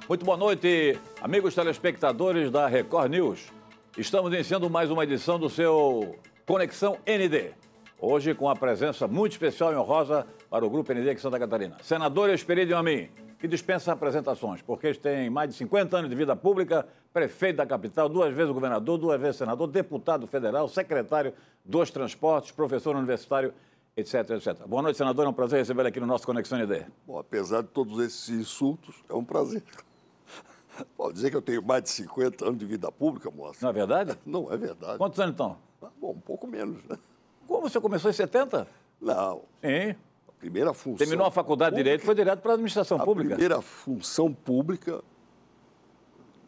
Muito boa noite, amigos telespectadores da Record News. Estamos iniciando mais uma edição do seu Conexão ND. Hoje com a presença muito especial e honrosa para o Grupo ND aqui em Santa Catarina. Senador Esperidion Amin, que dispensa apresentações, porque eles têm mais de 50 anos de vida pública, prefeito da capital, 2 vezes governador, 2 vezes senador, deputado federal, secretário dos transportes, professor universitário, etc, etc. Boa noite, senador. É um prazer recebê-lo aqui no nosso Conexão ND. Bom, apesar de todos esses insultos, é um prazer. Pode dizer que eu tenho mais de 50 anos de vida pública, moça. Não é verdade? Não é verdade. Quantos anos, então? Bom, um pouco menos, né? Como você começou em 70? Não. Sim. A primeira função... Terminou a faculdade de Direito e foi direto para a administração pública. A primeira função pública,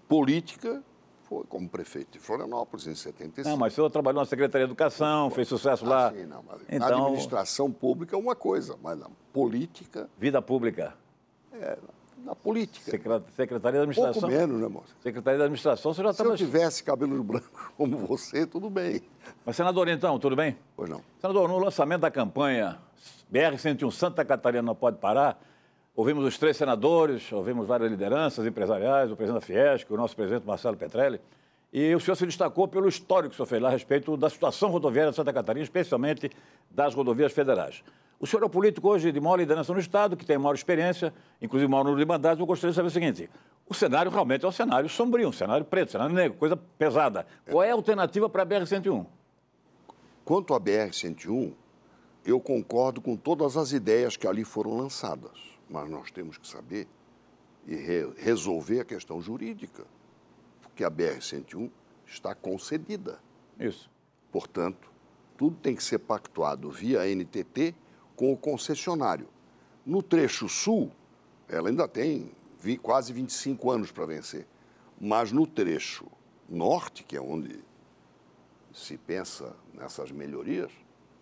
política, foi como prefeito de Florianópolis, em 75. Não, mas o senhor trabalhou na Secretaria de Educação, fez sucesso lá. Sim, não, mas então... a administração pública é uma coisa, mas na política... Vida pública. Na política. Secretaria de Administração. Pouco menos, né, moça? Secretaria de Administração, você já Se estava... eu tivesse cabelos brancos como você, tudo bem. Mas, senador, então, tudo bem? Pois não. Senador, no lançamento da campanha BR-101 Santa Catarina Não Pode Parar, ouvimos os 3 senadores, ouvimos várias lideranças empresariais, o presidente da Fiesc, o nosso presidente Marcelo Petrelli, e o senhor se destacou pelo histórico que o senhor fez lá a respeito da situação rodoviária de Santa Catarina, especialmente das rodovias federais. O senhor é o político hoje de maior liderança no Estado, que tem maior experiência, inclusive maior número de mandatos. Eu gostaria de saber o seguinte: o cenário realmente é um cenário sombrio, um cenário preto, um cenário negro, coisa pesada. Qual é a alternativa para a BR-101? Quanto à BR-101, eu concordo com todas as ideias que ali foram lançadas, mas nós temos que saber e resolver a questão jurídica, porque a BR-101 está concedida. Isso. Portanto, tudo tem que ser pactuado via NTT com o concessionário. No trecho sul, ela ainda tem quase 25 anos para vencer, mas no trecho norte, que é onde se pensa nessas melhorias,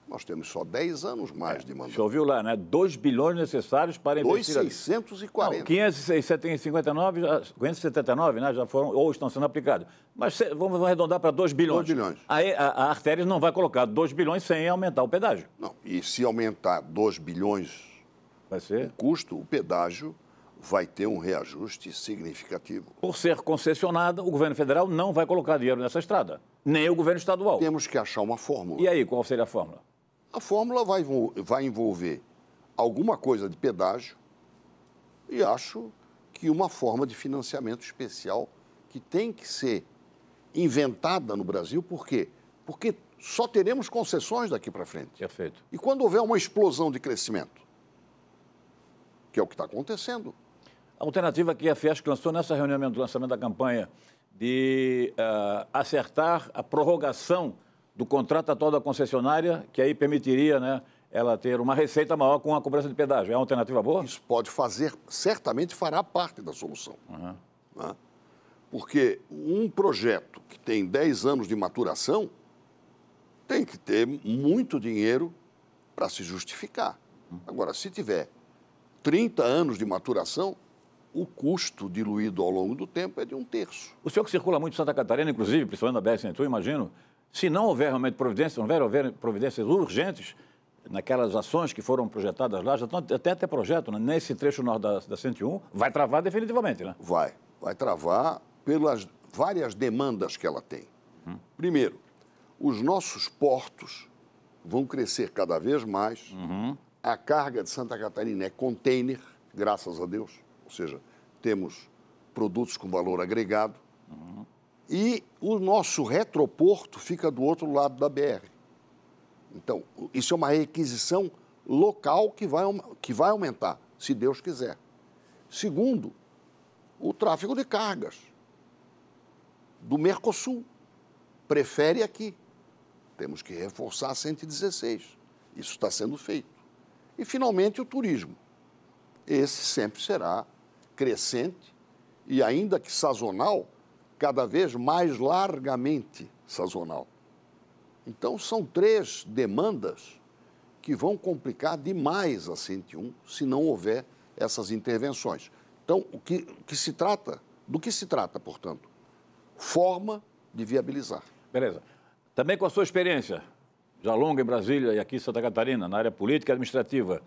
nós temos só 10 anos mais de mandato. Você ouviu lá, né? 2 bilhões necessários para investir... 2,640. 579, né? Já foram ou estão sendo aplicados. Mas vamos arredondar para 2 bilhões. 2 bilhões. Aí a Artérias não vai colocar 2 bilhões sem aumentar o pedágio. Não, e se aumentar 2 bilhões vai ser o custo, o pedágio vai ter um reajuste significativo. Por ser concessionada, o governo federal não vai colocar dinheiro nessa estrada, nem o governo estadual. Temos que achar uma fórmula. E aí, qual seria a fórmula? A fórmula vai envolver alguma coisa de pedágio e acho que uma forma de financiamento especial que tem que ser inventada no Brasil. Por quê? Porque só teremos concessões daqui para frente. Perfeito. E quando houver uma explosão de crescimento, que é o que está acontecendo. A alternativa que a Fiesc lançou nessa reunião do lançamento da campanha de acertar a prorrogação do contrato atual da concessionária, que aí permitiria, né, ela ter uma receita maior com a cobrança de pedágio. É uma alternativa boa? Isso pode fazer, certamente fará parte da solução. Uhum. Né? Porque um projeto que tem 10 anos de maturação tem que ter muito dinheiro para se justificar. Agora, se tiver 30 anos de maturação, o custo diluído ao longo do tempo é de 1/3. O senhor que circula muito em Santa Catarina, inclusive, principalmente na BR-101, imagino, se não houver realmente providências, não houver providências urgentes naquelas ações que foram projetadas lá, já estão até projeto, né, nesse trecho norte da 101, vai travar definitivamente, né? Vai travar pelas várias demandas que ela tem. Primeiro, os nossos portos vão crescer cada vez mais. A carga de Santa Catarina é container, graças a Deus, ou seja, temos produtos com valor agregado. E o nosso retroporto fica do outro lado da BR. Então, isso é uma requisição local que vai aumentar, se Deus quiser. Segundo, o tráfego de cargas do Mercosul prefere aqui. Temos que reforçar a 116. Isso está sendo feito. E, finalmente, o turismo. Esse sempre será crescente e, ainda que sazonal, cada vez mais largamente sazonal. Então, são 3 demandas que vão complicar demais a 101 se não houver essas intervenções. Então, do que se trata, portanto? Forma de viabilizar. Beleza. Também com a sua experiência, já longa em Brasília e aqui em Santa Catarina, na área política e administrativa,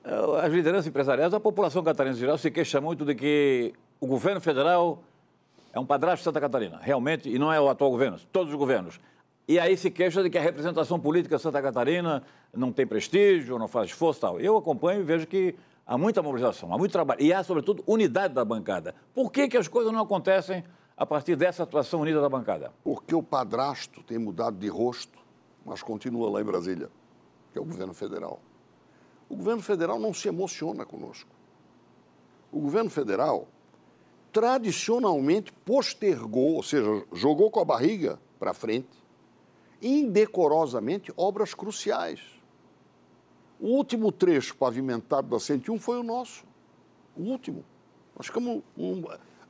as lideranças empresariais, a população catarinense em geral se queixa muito de que o governo federal é um padrasto de Santa Catarina, realmente, e não é o atual governo, todos os governos. E aí se queixa de que a representação política de Santa Catarina não tem prestígio, não faz esforço e tal. Eu acompanho e vejo que há muita mobilização, há muito trabalho, e há, sobretudo, unidade da bancada. Por que as coisas não acontecem a partir dessa atuação unida da bancada? Porque o padrasto tem mudado de rosto, mas continua lá em Brasília, que é o governo federal. O governo federal não se emociona conosco. O governo federal tradicionalmente postergou, ou seja, jogou com a barriga para frente, indecorosamente, obras cruciais. O último trecho pavimentado da 101 foi o nosso. O último. Nós ficamos...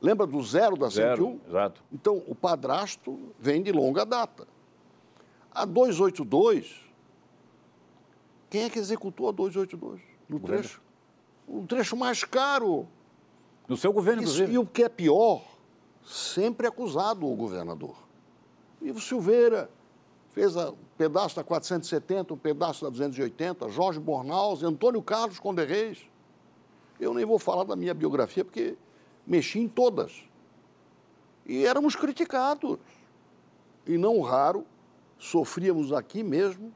Lembra do zero da 101? Exato. Então, o padrasto vem de longa data. A 282, quem é que executou a 282? No trecho? O trecho mais caro. No seu governo, Isso, inclusive. e o que é pior, sempre acusado o governador. Ivo Silveira fez um pedaço da 470, um pedaço da 280, Jorge Bornhaus, Antônio Carlos Conde Reis. Eu nem vou falar da minha biografia, porque mexi em todas. E éramos criticados. E não raro, sofríamos aqui mesmo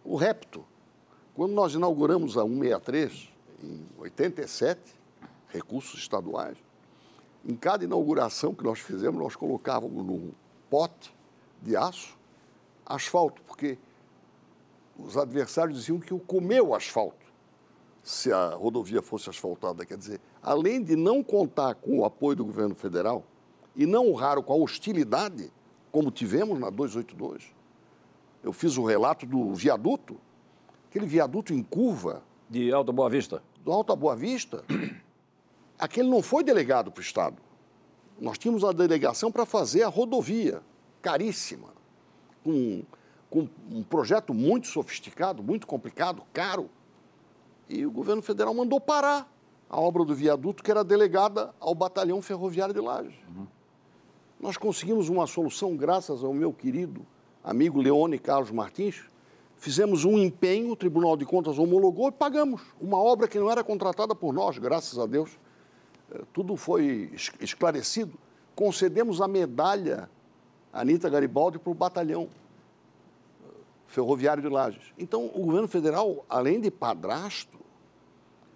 o repto. Quando nós inauguramos a 163, em 87, recursos estaduais, em cada inauguração que nós fizemos, nós colocávamos num pote de aço asfalto, porque os adversários diziam que comeu o asfalto se a rodovia fosse asfaltada. Quer dizer, além de não contar com o apoio do governo federal, e não raro com a hostilidade, como tivemos na 282, eu fiz o relato do viaduto, aquele viaduto em curva. De Alta Boa Vista. Do Alta Boa Vista, aquele não foi delegado para o Estado. Nós tínhamos a delegação para fazer a rodovia, caríssima, com um projeto muito sofisticado, muito complicado, caro. E o governo federal mandou parar a obra do viaduto, que era delegada ao Batalhão Ferroviário de Lages. Nós conseguimos uma solução graças ao meu querido amigo Leone Carlos Martins. Fizemos um empenho, o Tribunal de Contas homologou e pagamos. Uma obra que não era contratada por nós, graças a Deus. Tudo foi esclarecido. Concedemos a medalha Anita Garibaldi para o Batalhão Ferroviário de Lages. Então, o governo federal, além de padrasto,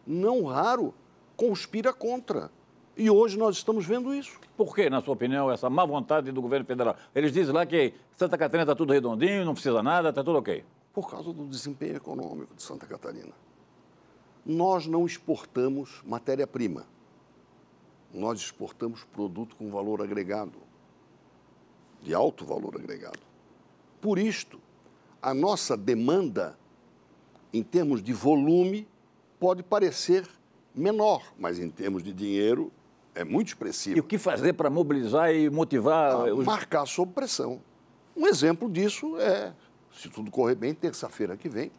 não raro conspira contra. E hoje nós estamos vendo isso. Por que, na sua opinião, essa má vontade do governo federal? Eles dizem lá que Santa Catarina está tudo redondinho, não precisa nada, está tudo ok. Por causa do desempenho econômico de Santa Catarina. Nós não exportamos matéria-prima. Nós exportamos produto com valor agregado, de alto valor agregado. Por isto, a nossa demanda, em termos de volume, pode parecer menor, mas em termos de dinheiro é muito expressivo. E o que fazer para mobilizar e motivar? Marcar sob pressão. Um exemplo disso é, se tudo correr bem, terça-feira que vem,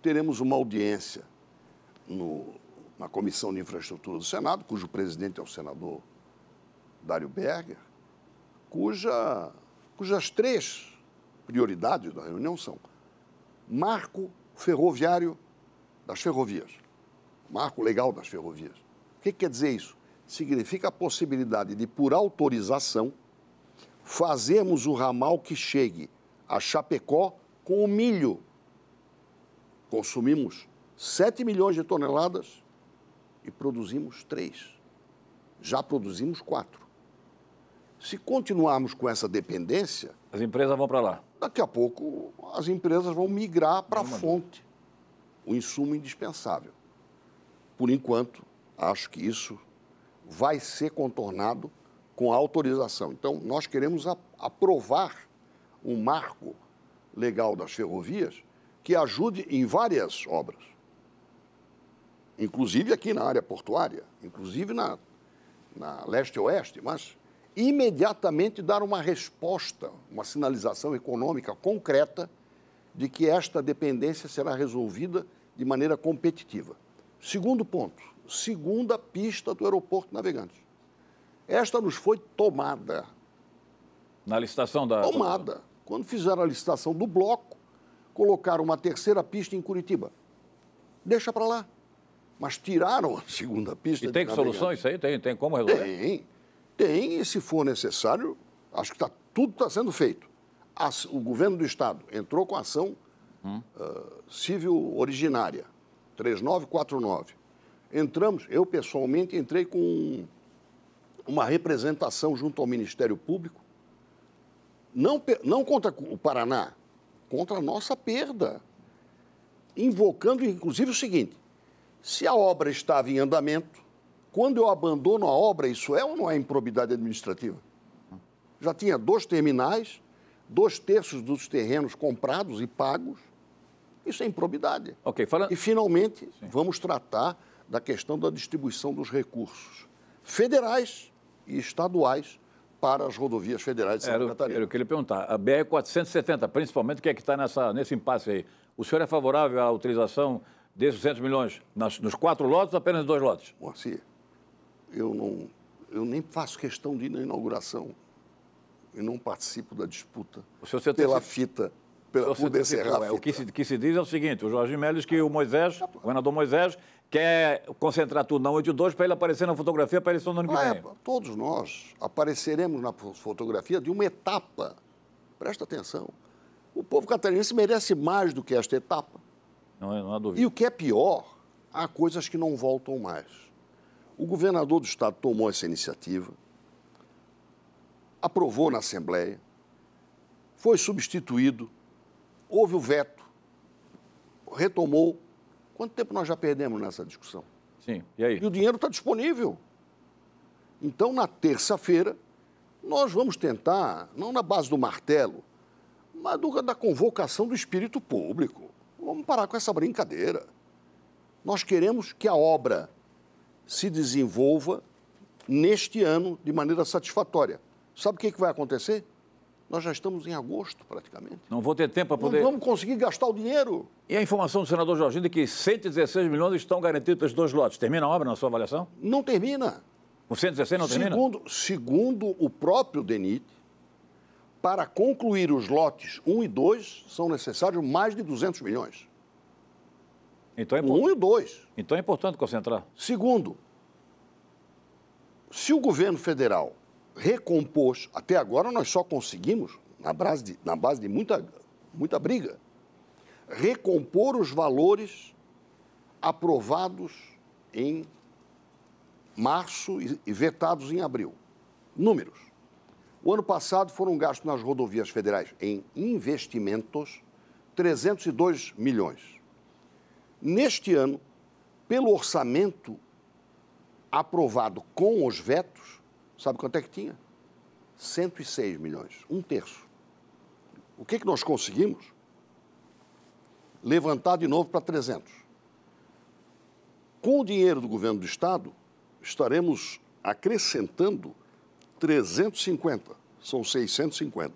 teremos uma audiência na Comissão de Infraestrutura do Senado, cujo presidente é o senador Dário Berger, cujas três prioridades da reunião são marco ferroviário das ferrovias, marco legal das ferrovias. O que quer dizer isso? Significa a possibilidade de, por autorização, fazermos o ramal que chegue a Chapecó com o milho. Consumimos 7 milhões de toneladas e produzimos 3. Já produzimos 4. Se continuarmos com essa dependência... As empresas vão para lá. Daqui a pouco as empresas vão migrar para a fonte, o insumo indispensável. Por enquanto, acho que isso vai ser contornado com a autorização. Então, nós queremos aprovar um marco legal das ferrovias que ajude em várias obras, inclusive aqui na área portuária, inclusive na leste-oeste, mas imediatamente dar uma resposta, uma sinalização econômica concreta de que esta dependência será resolvida de maneira competitiva. Segundo ponto, segunda pista do aeroporto Navegantes. Esta nos foi tomada. Na licitação da... Tomada. Quando fizeram a licitação do bloco, colocaram uma terceira pista em Curitiba. Deixa para lá. mas tiraram a segunda pista. E tem solução isso aí? Tem como resolver? Tem, e se for necessário, acho que tudo está sendo feito. O governo do Estado entrou com a ação civil originária, 3949. Entramos, eu pessoalmente entrei com uma representação junto ao Ministério Público, não contra o Paraná, contra a nossa perda, invocando inclusive o seguinte: se a obra estava em andamento, quando eu abandono a obra, isso é ou não é improbidade administrativa? Já tinha 2 terminais, 2/3 dos terrenos comprados e pagos, isso é improbidade. Okay, E, finalmente, vamos tratar da questão da distribuição dos recursos federais e estaduais para as rodovias federais de Santa Catarina. Eu queria perguntar, a BR-470, principalmente, que é que está nesse impasse aí, o senhor é favorável à utilização desses 200 milhões nos 4 lotes ou apenas em 2 lotes? Moacir, eu nem faço questão de ir na inauguração. Eu não participo da disputa pela fita. Poder serrar a fita. O que se diz é o seguinte: o Jorginho Melo diz que o governador Moisés, quer concentrar tudo na 82 para ele aparecer na fotografia para a eleição do ano que vem. Todos nós apareceremos na fotografia de uma etapa. Presta atenção. O povo catarinense merece mais do que esta etapa. Não há dúvida. E o que é pior, há coisas que não voltam mais. O governador do Estado tomou essa iniciativa, aprovou na Assembleia, foi substituído, houve o veto, retomou. Quanto tempo nós já perdemos nessa discussão? Sim, e aí? E o dinheiro está disponível. Então, na terça-feira, nós vamos tentar, não na base do martelo, mas da convocação do espírito público. Vamos parar com essa brincadeira. Nós queremos que a obra se desenvolva neste ano de maneira satisfatória. Sabe o que vai acontecer? Nós já estamos em agosto, praticamente. Não vou ter tempo para poder... Não vamos conseguir gastar o dinheiro. E a informação do senador Jorginho de que 116 milhões estão garantidos para os 2 lotes. Termina a obra na sua avaliação? Não termina. Com 116 não termina? Segundo o próprio DENIT, para concluir os lotes 1 e 2, são necessários mais de 200 milhões. Então é 1 e 2. Então é importante concentrar. Segundo, se o governo federal recompôs, até agora nós só conseguimos, na base de muita briga, recompor os valores aprovados em março e vetados em abril. Números. O ano passado foram gastos nas rodovias federais em investimentos 302 milhões. Neste ano, pelo orçamento aprovado com os vetos, sabe quanto é que tinha? 106 milhões, 1/3. O que nós conseguimos? Levantar de novo para 300. Com o dinheiro do governo do Estado, estaremos acrescentando 350, são 650.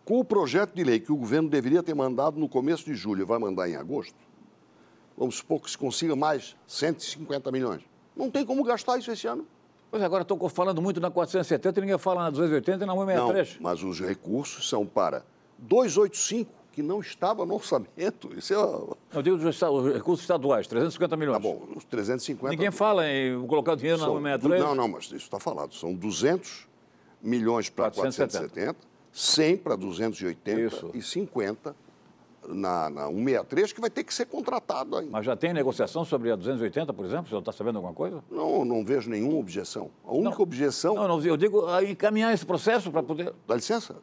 Com o projeto de lei que o governo deveria ter mandado no começo de julho e vai mandar em agosto, vamos supor que se consiga mais 150 milhões. Não tem como gastar isso esse ano. Pois agora estou falando muito na 470 e ninguém fala na 280 e na 163. Não, mas os recursos são para 285, que não estava no orçamento. Isso é... Eu digo os recursos estaduais, 350 milhões. Tá bom, os 350... Ninguém fala em colocar o dinheiro na 163. Não, mas isso está falado. São 200 milhões para 470, 100 para 280 isso. E 50 na 163, que vai ter que ser contratado ainda. Mas já tem negociação sobre a 280, por exemplo? O senhor está sabendo alguma coisa? Não vejo nenhuma objeção. A única objeção... Não, eu digo encaminhar esse processo para poder... Dá licença?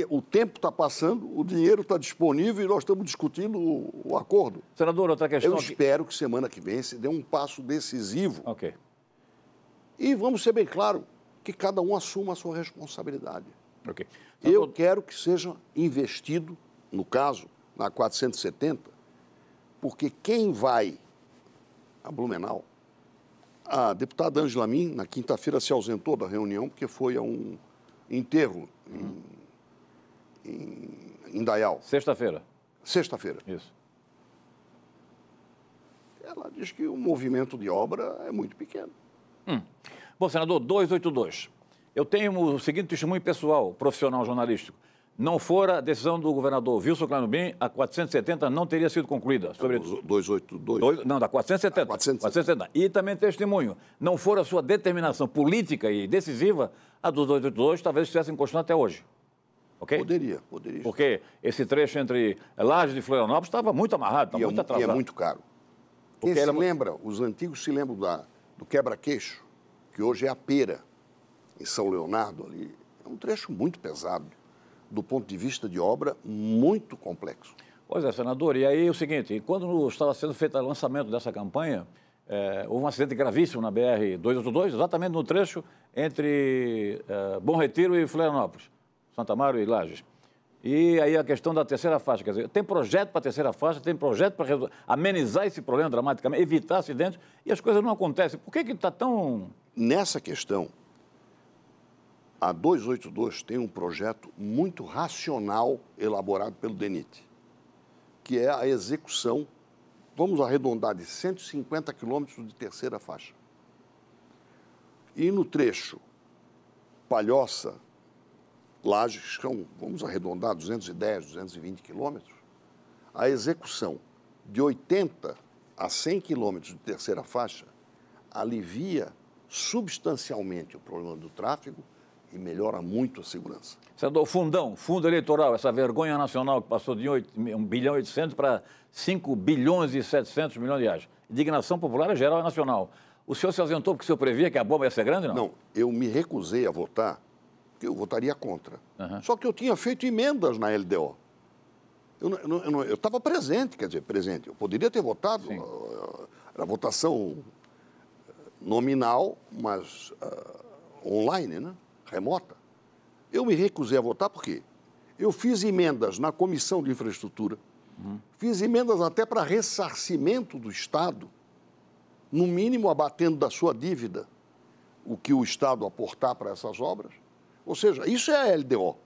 O tempo está passando, o dinheiro está disponível e nós estamos discutindo o acordo. Senador, outra questão... Eu espero que semana que vem se dê um passo decisivo. Ok. E vamos ser bem claro, que cada um assuma a sua responsabilidade. Ok. Eu quero que seja investido, no caso, na 470, porque quem vai a Blumenau, a deputada Ângela Min, na quinta-feira, se ausentou da reunião porque foi a um enterro em Indaial. Sexta-feira. Sexta-feira. Isso. Ela diz que o movimento de obra é muito pequeno. Bom, senador, 282. Eu tenho o seguinte testemunho pessoal, profissional jornalístico. não fora a decisão do governador Wilson Clanubim, a 470 não teria sido concluída. Sobre 282? Não, da 470. 470. E também testemunho, não for a sua determinação política e decisiva, a dos 282 talvez estivessem continuando até hoje. Okay? Poderia. Porque esse trecho entre Lages e Florianópolis estava muito amarrado, estava muito atrasado. E é muito caro. Quem se lembra, os antigos se lembram do quebra-queixo, que hoje é a Pera, em São Leonardo ali. É um trecho muito pesado, do ponto de vista de obra, muito complexo. Pois é, senador. E aí é o seguinte, quando estava sendo feito o lançamento dessa campanha, houve um acidente gravíssimo na BR-282, exatamente no trecho entre Bom Retiro e Florianópolis, Santa Amaro e Lages. E aí a questão da terceira faixa, quer dizer, tem projeto para a terceira faixa, tem projeto para amenizar esse problema dramaticamente, evitar acidentes, e as coisas não acontecem. Por que está tão... Nessa questão, a 282 tem um projeto muito racional elaborado pelo DENIT, que é a execução, vamos arredondar, de 150 quilômetros de terceira faixa. E no trecho Palhoça, Lages, vamos arredondar, 210, 220 quilômetros, a execução de 80 a 100 quilômetros de terceira faixa alivia substancialmente o problema do tráfego e melhora muito a segurança. Senador, fundo eleitoral, essa vergonha nacional que passou de 1 bilhão e 800 para 5 bilhões e 700 milhões de reais. Indignação popular é geral e nacional. O senhor se ausentou porque o senhor previa que a bomba ia ser grande, não? Não, eu me recusei a votar, porque eu votaria contra. Só que eu tinha feito emendas na LDO. Eu estava presente, eu poderia ter votado, era votação nominal, mas online, né? Remota. Eu me recusei a votar porque eu fiz emendas na Comissão de Infraestrutura, fiz emendas até para ressarcimento do Estado, no mínimo abatendo da sua dívida o que o Estado aportar para essas obras. Ou seja, isso é a LDO.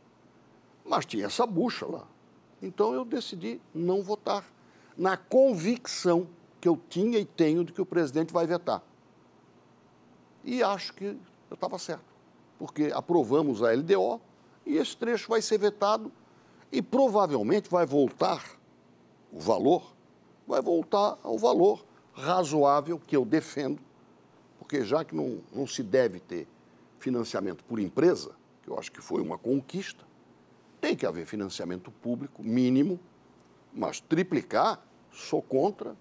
Mas tinha essa bucha lá. Então eu decidi não votar, na convicção que eu tinha e tenho de que o presidente vai vetar. E acho que eu estava certo, porque aprovamos a LDO e esse trecho vai ser vetado e provavelmente vai voltar ao valor razoável que eu defendo, porque já que não se deve ter financiamento por empresa, que eu acho que foi uma conquista, tem que haver financiamento público mínimo, mas triplicar, sou contra,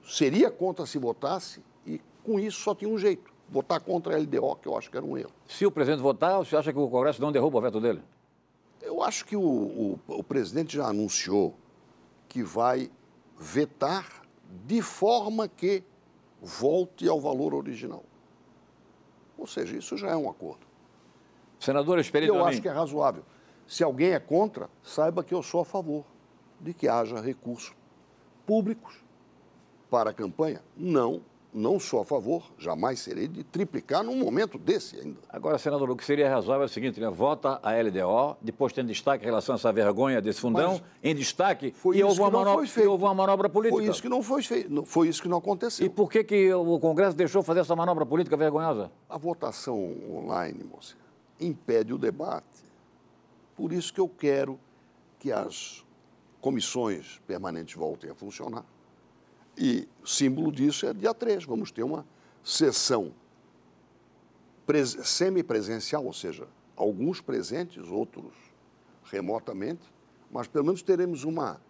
seria contra se votasse e com isso só tinha um jeito, votar contra a LDO, que eu acho que era um erro. Se o presidente votar, você acha que o Congresso não derruba o veto dele? Eu acho que o presidente já anunciou que vai vetar de forma que volte ao valor original. Ou seja, isso já é um acordo. Senador Espírito, eu acho que é razoável. Se alguém é contra, saiba que eu sou a favor de que haja recursos públicos para a campanha. Não sou a favor, jamais serei, de triplicar num momento desse ainda. Agora, senador, o que seria razoável é o seguinte, né? Vota a LDO, depois tem destaque em relação a essa vergonha desse fundão, mas em destaque, e houve uma manobra política. Foi isso que não foi feito, foi isso que não aconteceu. E por que o Congresso deixou fazer essa manobra política vergonhosa? A votação online, moça, impede o debate. Por isso que eu quero que as comissões permanentes voltem a funcionar. E símbolo disso é dia 3, vamos ter uma sessão semipresencial, ou seja, alguns presentes, outros remotamente, mas pelo menos teremos uma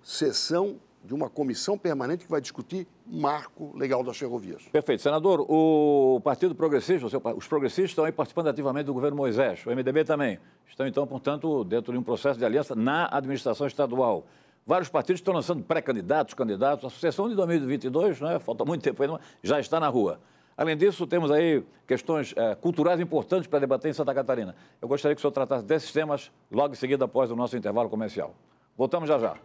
sessão de uma comissão permanente que vai discutir marco legal das ferrovias. Perfeito. Senador, o Partido Progressista, os progressistas estão aí participando ativamente do governo Moisés, o MDB também. Estão, então, portanto, dentro de um processo de aliança na administração estadual. Vários partidos estão lançando pré-candidatos, candidatos. A sucessão de 2022, né, falta muito tempo ainda, já está na rua. Além disso, temos aí questões culturais importantes para debater em Santa Catarina. Eu gostaria que o senhor tratasse desses temas logo em seguida, após o nosso intervalo comercial. Voltamos já já.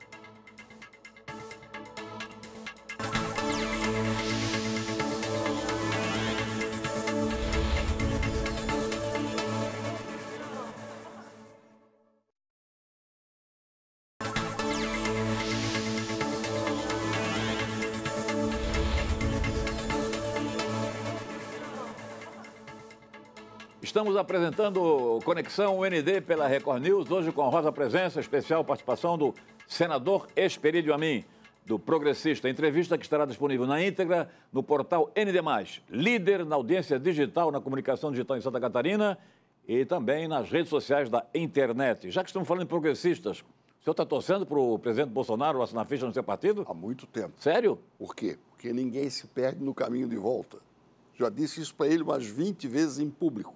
Estamos apresentando Conexão UND pela Record News, hoje com a honrosa presença, especial participação do senador Esperídio Amin, do Progressista. Entrevista que estará disponível na íntegra no portal ND+, líder na audiência digital, na comunicação digital em Santa Catarina e também nas redes sociais da internet. Já que estamos falando em progressistas, o senhor está torcendo para o presidente Bolsonaro assinar ficha no seu partido? Há muito tempo. Sério? Por quê? Porque ninguém se perde no caminho de volta. Já disse isso para ele umas 20 vezes em público.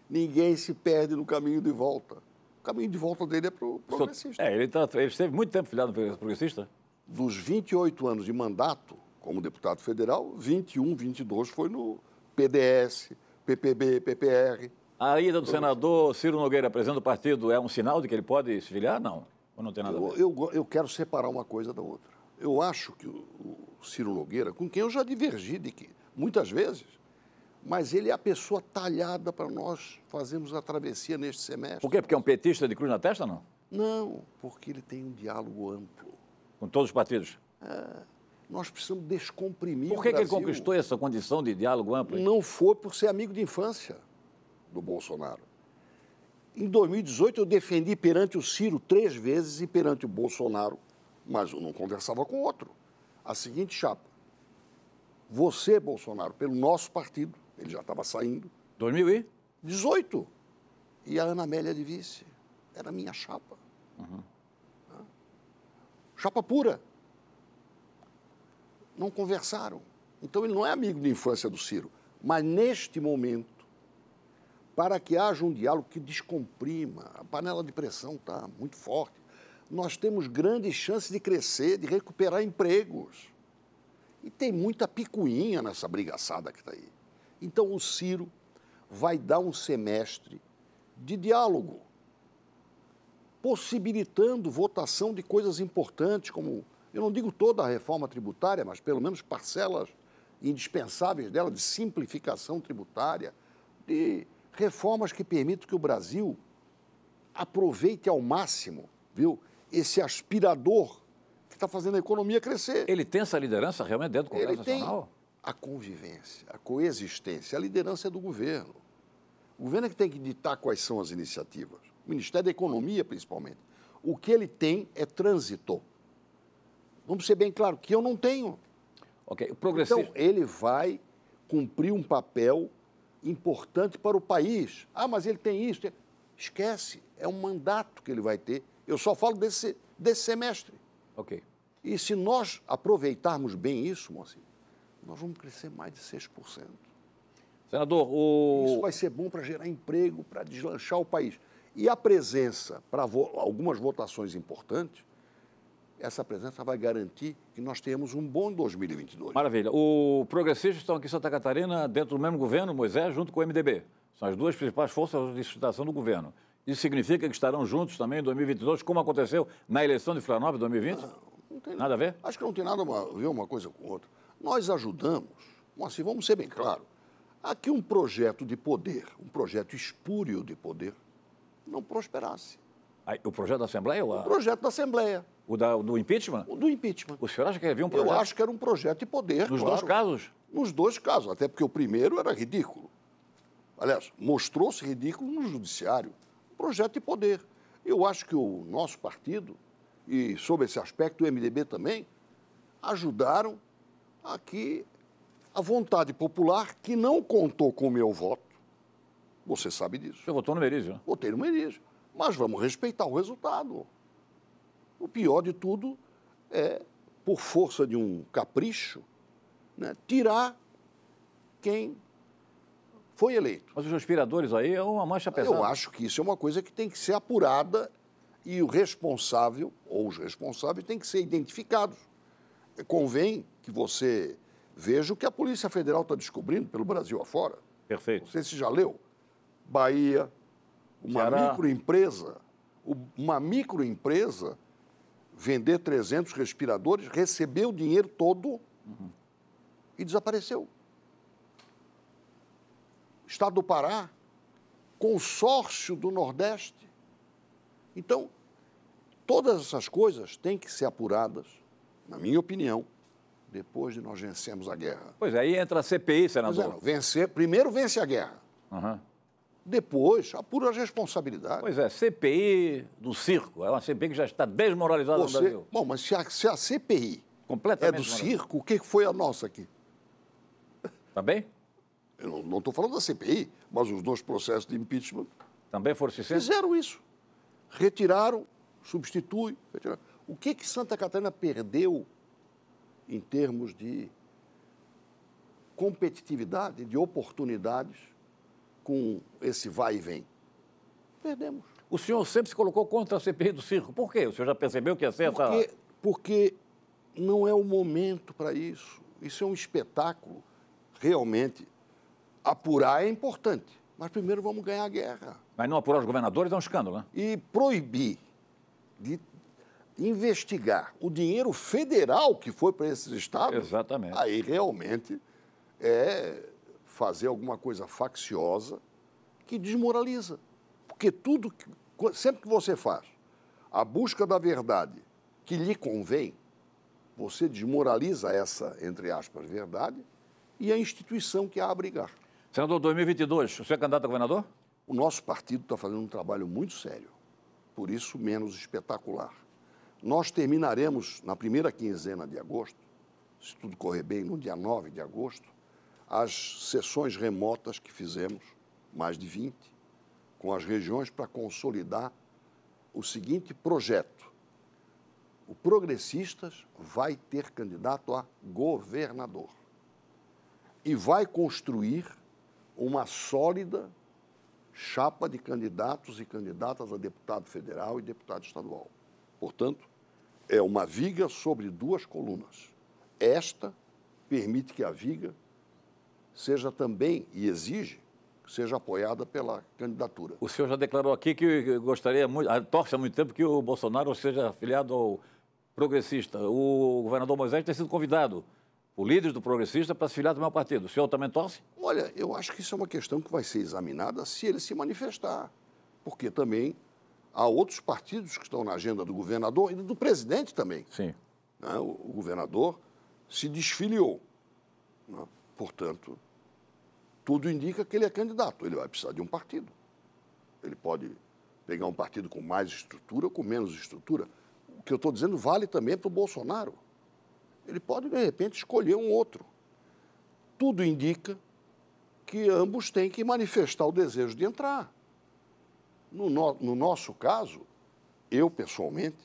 Ninguém se perde no caminho de volta. O caminho de volta dele é para o progressista. Ele esteve muito tempo filiado no progressista. Dos 28 anos de mandato como deputado federal, 21, 22 foi no PDS, PPB, PPR. A ida do senador Ciro Nogueira, presidente do partido, é um sinal de que ele pode se filiar? Não. Ou não tem nada a ver? Eu quero separar uma coisa da outra. Eu acho que o Ciro Nogueira, com quem eu já divergi muitas vezes, mas ele é a pessoa talhada para nós fazermos a travessia neste semestre. Por quê? Porque é um petista de cruz na testa, não? Não, porque ele tem um diálogo amplo. Com todos os partidos? Nós precisamos descomprimir Por que ele conquistou essa condição de diálogo amplo? Não foi por ser amigo de infância do Bolsonaro. Em 2018, eu defendi perante o Ciro 3 vezes e perante o Bolsonaro, mas eu não conversava com outro. A seguinte chapa: você, Bolsonaro, pelo nosso partido, ele já estava saindo. 2018. E a Ana Amélia de vice. Era a minha chapa. Chapa pura. Não conversaram. Então, ele não é amigo de infância do Ciro. Mas, neste momento, para que haja um diálogo que descomprima, a panela de pressão está muito forte, nós temos grandes chances de crescer, de recuperar empregos. E tem muita picuinha nessa brigaçada que está aí. Então, o Ciro vai dar um semestre de diálogo, possibilitando votação de coisas importantes, como, eu não digo toda a reforma tributária, mas pelo menos parcelas indispensáveis dela, de simplificação tributária, de reformas que permitam que o Brasil aproveite ao máximo, viu, esse aspirador que está fazendo a economia crescer. Ele tem essa liderança realmente dentro do Congresso Nacional? Ele tem a convivência, a coexistência, a liderança é do governo. O governo é que tem que ditar quais são as iniciativas. O Ministério da Economia, principalmente. O que ele tem é trânsito. Vamos ser bem claros, que eu não tenho. Ok, o progressista... Então, ele vai cumprir um papel importante para o país. Ah, mas ele tem isso. Esquece, é um mandato que ele vai ter. Eu só falo desse semestre. Ok. E se nós aproveitarmos bem isso, Moacir, nós vamos crescer mais de 6%. Senador, Isso vai ser bom para gerar emprego, para deslanchar o país. E a presença para algumas votações importantes, essa presença vai garantir que nós tenhamos um bom 2022. Maravilha. O progressistas estão aqui em Santa Catarina, dentro do mesmo governo, Moisés, junto com o MDB. São as duas principais forças de sustentação do governo. Isso significa que estarão juntos também em 2022, como aconteceu na eleição de Florianópolis em 2020? Não tem nada a ver? Acho que não tem nada a ver uma coisa com outra. Nós ajudamos, mas assim, vamos ser bem claros, aqui um projeto de poder, um projeto espúrio de poder, não prosperasse. O projeto da Assembleia? O projeto da Assembleia. Do impeachment? O do impeachment. O senhor acha que havia um projeto? Eu acho que era um projeto de poder, Nos claro. dois casos? Nos dois casos, até porque o primeiro era ridículo. Aliás, mostrou-se ridículo no judiciário. Um projeto de poder. Eu acho que o nosso partido, e sob esse aspecto o MDB também, ajudaram aqui a vontade popular que não contou com o meu voto. Você sabe disso. Você votou no Merizio? Votei no Merizio. Mas vamos respeitar o resultado. O pior de tudo é, por força de um capricho, né, tirar quem foi eleito. Mas os respiradores aí é uma mancha pesada. Eu acho que isso é uma coisa que tem que ser apurada e o responsável, ou os responsáveis, têm que ser identificados. Convém que você veja o que a Polícia Federal está descobrindo pelo Brasil afora. Perfeito. Não sei se já leu. Bahia, uma microempresa vender 300 respiradores, recebeu o dinheiro todo e desapareceu. Estado do Pará, consórcio do Nordeste. Então, todas essas coisas têm que ser apuradas, na minha opinião, depois de nós vencermos a guerra. Pois é, aí entra a CPI, senador. Primeiro vence a guerra. Depois, apura as responsabilidades. Pois é, CPI do circo. É uma CPI que já está desmoralizada no Brasil. Bom, mas se a CPI Completamente é do circo, o que foi a nossa aqui? Tá bem? Eu não estou falando da CPI, mas os 2 processos de impeachment Também foram suficientes? fizeram isso. Retiraram, substituem. Retiraram. O que Santa Catarina perdeu em termos de competitividade, de oportunidades com esse vai e vem? Perdemos. O senhor sempre se colocou contra a CPI do circo. Por quê? O senhor já percebeu que ia ser essa... Porque não é o momento para isso. Isso é um espetáculo. Realmente, apurar é importante. Mas primeiro vamos ganhar a guerra. Mas não apurar os governadores é um escândalo, né? E proibir de investigar o dinheiro federal que foi para esses estados, Exatamente. aí realmente é fazer alguma coisa facciosa que desmoraliza. Porque sempre que você faz a busca da verdade que lhe convém, você desmoraliza essa, entre aspas, verdade e a instituição que a abrigar. Senador, 2022, o senhor é candidato a governador? O nosso partido está fazendo um trabalho muito sério, por isso menos espetacular. Nós terminaremos na primeira quinzena de agosto, se tudo correr bem, no dia 9 de agosto, as sessões remotas que fizemos, mais de 20, com as regiões para consolidar o seguinte projeto. O Progressistas vai ter candidato a governador e vai construir uma sólida chapa de candidatos e candidatas a deputado federal e deputado estadual. Portanto, é uma viga sobre 2 colunas. Esta permite que a viga seja também, e exige, que seja apoiada pela candidatura. O senhor já declarou aqui que gostaria muito, torce há muito tempo que o Bolsonaro seja afiliado ao Progressista. O governador Moisés tem sido convidado por líderes do Progressista para se filiar também ao partido. O senhor também torce? Olha, eu acho que isso é uma questão que vai ser examinada se ele se manifestar, porque também há outros partidos que estão na agenda do governador e do presidente também. Sim. Né? O governador se desfiliou. Né? Portanto, tudo indica que ele é candidato. Ele vai precisar de um partido. Ele pode pegar um partido com mais estrutura ou com menos estrutura. O que eu estou dizendo vale também para o Bolsonaro. Ele pode, de repente, escolher um outro. Tudo indica que ambos têm que manifestar o desejo de entrar. No nosso caso, eu, pessoalmente,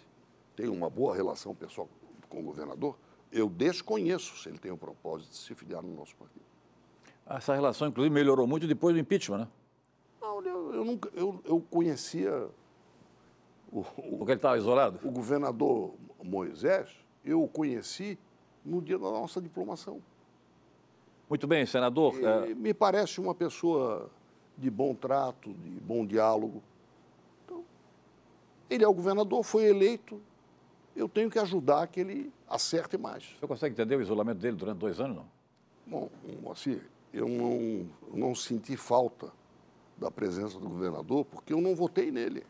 tenho uma boa relação pessoal com o governador. Eu desconheço se ele tem o propósito de se filiar no nosso partido. Essa relação, inclusive, melhorou muito depois do impeachment, né? Não, eu conhecia Porque ele estava isolado? o governador Moisés, eu o conheci no dia da nossa diplomação. Muito bem, senador. Me parece uma pessoa de bom trato, de bom diálogo. Então, ele é o governador, foi eleito, eu tenho que ajudar que ele acerte mais. O senhor consegue entender o isolamento dele durante 2 anos, não? Bom, assim, eu não senti falta da presença do governador porque eu não votei nele.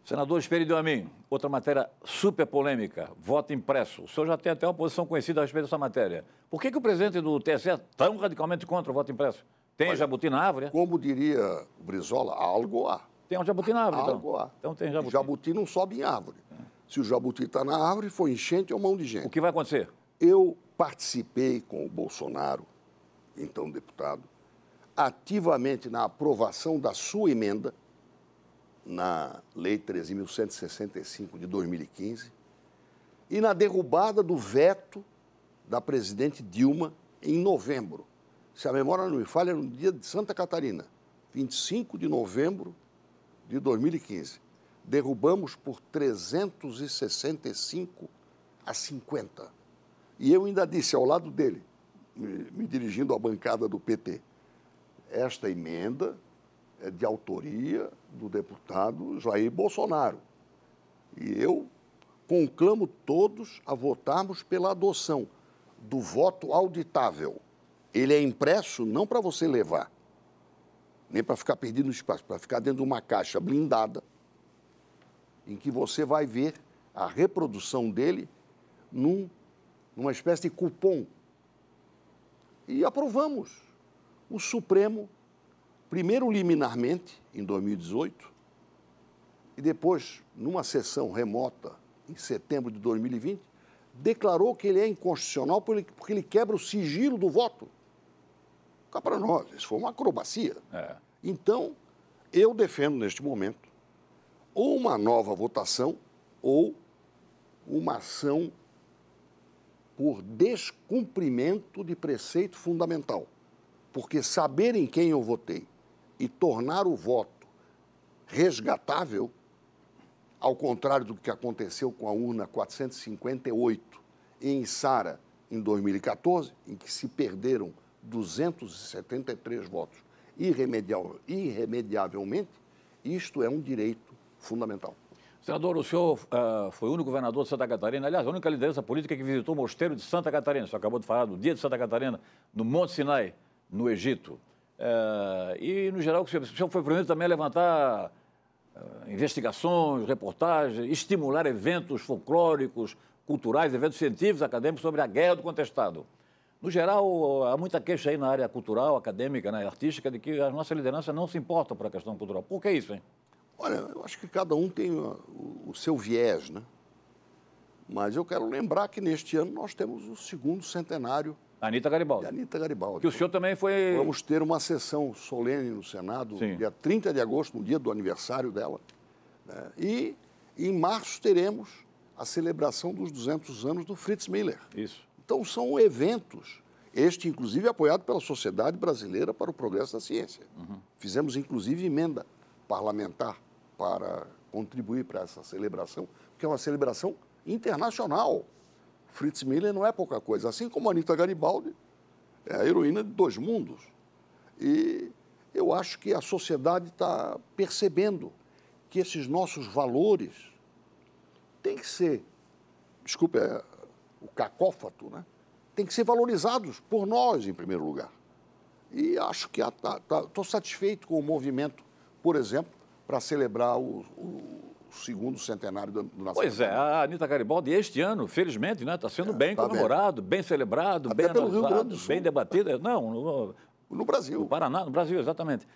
Senador Espírito a mim, outra matéria super polêmica, voto impresso. O senhor já tem até uma posição conhecida a respeito dessa matéria. Por que o presidente do TSE é tão radicalmente contra o voto impresso? Tem jabuti na árvore? Como diria o Brizola, algo há. Tem um jabuti na árvore, Algo há. Então tem jabuti. Jabuti não sobe em árvore. Se o jabuti está na árvore, foi enchente ou mão de gente. O que vai acontecer? Eu participei com o Bolsonaro, então deputado, ativamente na aprovação da sua emenda na Lei 13.165 de 2015 e na derrubada do veto da presidente Dilma em novembro. Se a memória não me falha, no dia de Santa Catarina, 25 de novembro de 2015. Derrubamos por 365 a 50. E eu ainda disse ao lado dele, me dirigindo à bancada do PT, esta emenda é de autoria do deputado Jair Bolsonaro. E eu conclamo todos a votarmos pela adoção do voto auditável. Ele é impresso não para você levar, nem para ficar perdido no espaço, para ficar dentro de uma caixa blindada, em que você vai ver a reprodução dele numa espécie de cupom. E aprovamos. O Supremo primeiro liminarmente, em 2018, e depois, numa sessão remota, em setembro de 2020, declarou que ele é inconstitucional porque ele quebra o sigilo do voto. Cá para nós, isso foi uma acrobacia. Então, eu defendo neste momento ou uma nova votação ou uma ação por descumprimento de preceito fundamental. Porque saber em quem eu votei e tornar o voto resgatável, ao contrário do que aconteceu com a urna 458 em Sara, em 2014, em que se perderam 273 votos irremediavelmente, isto é um direito fundamental. Senador, o senhor foi o único governador de Santa Catarina, aliás, a única liderança política que visitou o mosteiro de Santa Catarina. O senhor acabou de falar do dia de Santa Catarina, no Monte Sinai, no Egito. E, no geral, o senhor foi primeiro também a levantar investigações, reportagens, estimular eventos folclóricos, culturais, eventos científicos, acadêmicos sobre a guerra do contestado. No geral, há muita queixa aí na área cultural, acadêmica, artística, de que a nossa liderança não se importa para a questão cultural. Por que isso, hein? Olha, eu acho que cada um tem o seu viés, né? Mas eu quero lembrar que neste ano nós temos o segundo centenário Anitta Garibaldi. de Anitta Garibaldi. Que o senhor também foi... Vamos ter uma sessão solene no Senado, Sim. dia 30 de agosto, no dia do aniversário dela. Né? E em março teremos a celebração dos 200 anos do Fritz Miller. Isso. Então são eventos, este inclusive apoiado pela Sociedade Brasileira para o Progresso da Ciência. Fizemos inclusive emenda parlamentar para contribuir para essa celebração, que é uma celebração internacional. Fritz Miller não é pouca coisa, assim como a Anitta Garibaldi é a heroína de dois mundos. E eu acho que a sociedade está percebendo que esses nossos valores têm que ser, desculpe o cacófato, né? Tem que ser valorizados por nós, em primeiro lugar. E acho que estou satisfeito com o movimento, por exemplo, para celebrar o segundo centenário do nascimento. Pois é, a Anitta Garibaldi, este ano, felizmente, está sendo bem comemorado, bem celebrado, até bem pelo Rio Grande do analisado, Sul. bem debatido. Não, No Brasil. no Paraná, no Brasil, exatamente.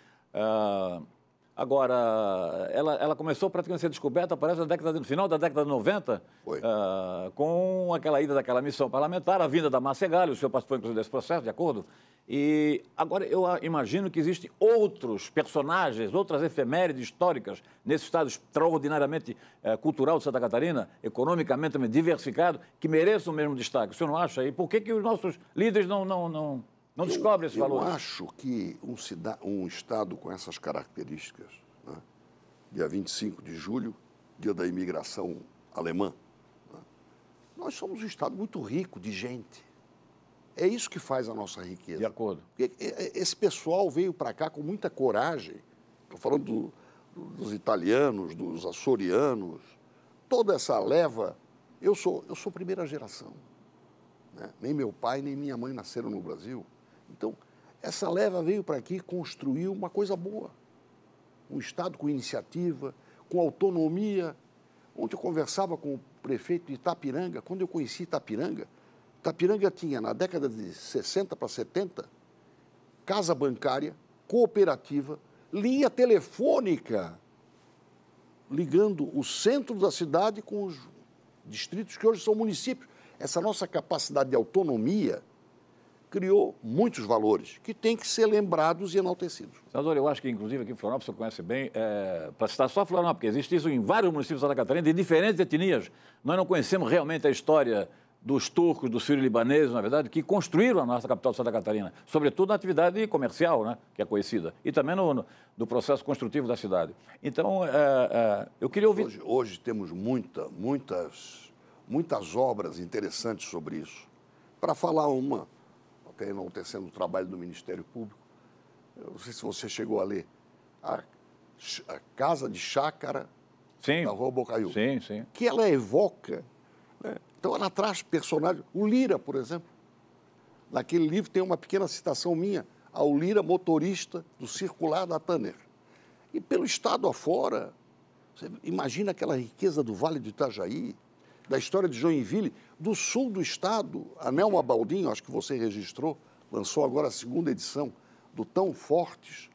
Agora, ela começou praticamente a ser descoberta, parece, no final da década de 90, com aquela ida daquela missão parlamentar, a vinda da Márcia Gale, o senhor participou, inclusive, desse processo, de acordo? E agora eu imagino que existem outros personagens, outras efemérides históricas nesse estado extraordinariamente cultural de Santa Catarina, economicamente também diversificado, que mereçam o mesmo destaque. O senhor não acha? E por que os nossos líderes não descobrem esse valor? Eu acho que um estado com essas características, né, dia 25 de julho, dia da imigração alemã, né, nós somos um estado muito rico de gente. É isso que faz a nossa riqueza. De acordo. Porque esse pessoal veio para cá com muita coragem. Estou falando dos italianos, dos açorianos, toda essa leva. Eu sou primeira geração. Né? Nem meu pai, nem minha mãe nasceram no Brasil. Então, essa leva veio para aqui e construiu uma coisa boa. Um Estado com iniciativa, com autonomia. Ontem eu conversava com o prefeito de Itapiranga. Quando eu conheci Itapiranga tinha, na década de 60 para 70, casa bancária, cooperativa, linha telefônica, ligando o centro da cidade com os distritos que hoje são municípios. Essa nossa capacidade de autonomia criou muitos valores que têm que ser lembrados e enaltecidos. Senador, eu acho que, inclusive, aqui em Florianópolis, você conhece bem, para citar só Florianópolis, porque existe isso em vários municípios de Santa Catarina, de diferentes etnias. Nós não conhecemos realmente a história dos turcos, dos sírio-libaneses, na verdade, que construíram a nossa capital de Santa Catarina, sobretudo na atividade comercial, né, que é conhecida, e também no processo construtivo da cidade. Então, eu queria ouvir... Hoje temos muitas obras interessantes sobre isso. Para falar uma, até enaltecendo o trabalho do Ministério Público, eu não sei se você chegou a ler, a Casa de Chácara da Rua Bocaiúva, sim. que ela evoca... né? Então, ela traz personagens. O Lira, por exemplo. Naquele livro tem uma pequena citação minha ao Lira, motorista do circular da Tanner. E pelo estado afora, você imagina aquela riqueza do Vale do Itajaí, da história de Joinville, do sul do estado. A Nelma Baldinho, acho que você registrou, lançou agora a segunda edição do Tão Fortes,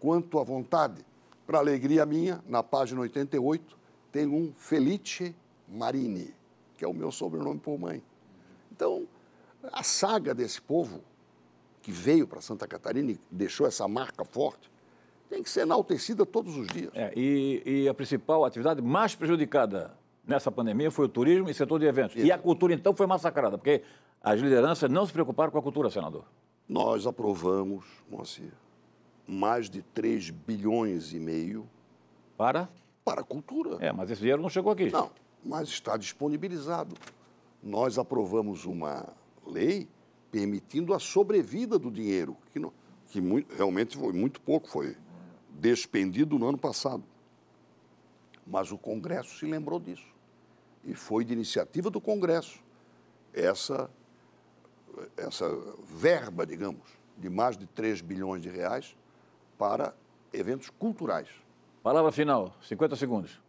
quanto à vontade. Para alegria minha, na página 88, tem um Felice Marini, que é o meu sobrenome por mãe. Então, a saga desse povo que veio para Santa Catarina e deixou essa marca forte, tem que ser enaltecida todos os dias. E a principal atividade mais prejudicada nessa pandemia foi o turismo e setor de eventos. E a cultura, então, foi massacrada, porque as lideranças não se preocuparam com a cultura, senador. Nós aprovamos, Moacir, mais de 3 bilhões e meio para a cultura. Mas esse dinheiro não chegou aqui. Não, mas está disponibilizado. Nós aprovamos uma lei permitindo a sobrevida do dinheiro, realmente foi muito pouco, foi despendido no ano passado. Mas o Congresso se lembrou disso. E foi de iniciativa do Congresso essa verba, digamos, de mais de 3 bilhões de reais para eventos culturais. Palavra final, 50 segundos.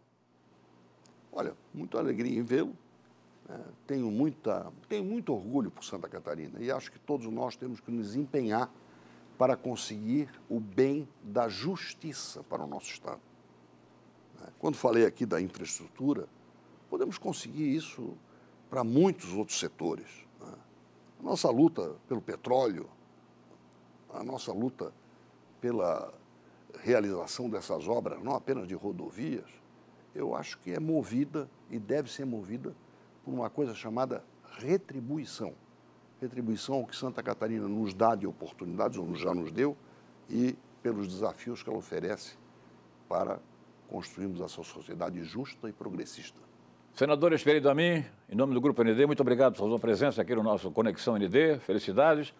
Olha, muita alegria em vê-lo. Tenho muito orgulho por Santa Catarina e acho que todos nós temos que nos empenhar para conseguir o bem da justiça para o nosso Estado. Quando falei aqui da infraestrutura, podemos conseguir isso para muitos outros setores. A nossa luta pelo petróleo, a nossa luta pela realização dessas obras, não apenas de rodovias, eu acho que é movida e deve ser movida por uma coisa chamada retribuição. Retribuição ao que Santa Catarina nos dá de oportunidades, ou já nos deu, e pelos desafios que ela oferece para construirmos essa sociedade justa e progressista. Senador Espírito Amin, em nome do Grupo ND, muito obrigado pela sua presença aqui no nosso Conexão ND. Felicidades.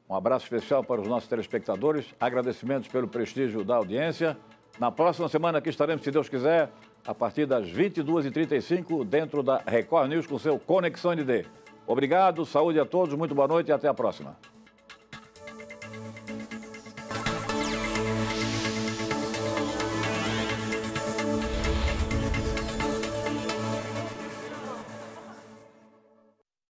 Um abraço especial para os nossos telespectadores. Agradecimentos pelo prestígio da audiência. Na próxima semana aqui estaremos, se Deus quiser, a partir das 22h35, dentro da Record News com seu Conexão ND. Obrigado, saúde a todos, muito boa noite e até a próxima.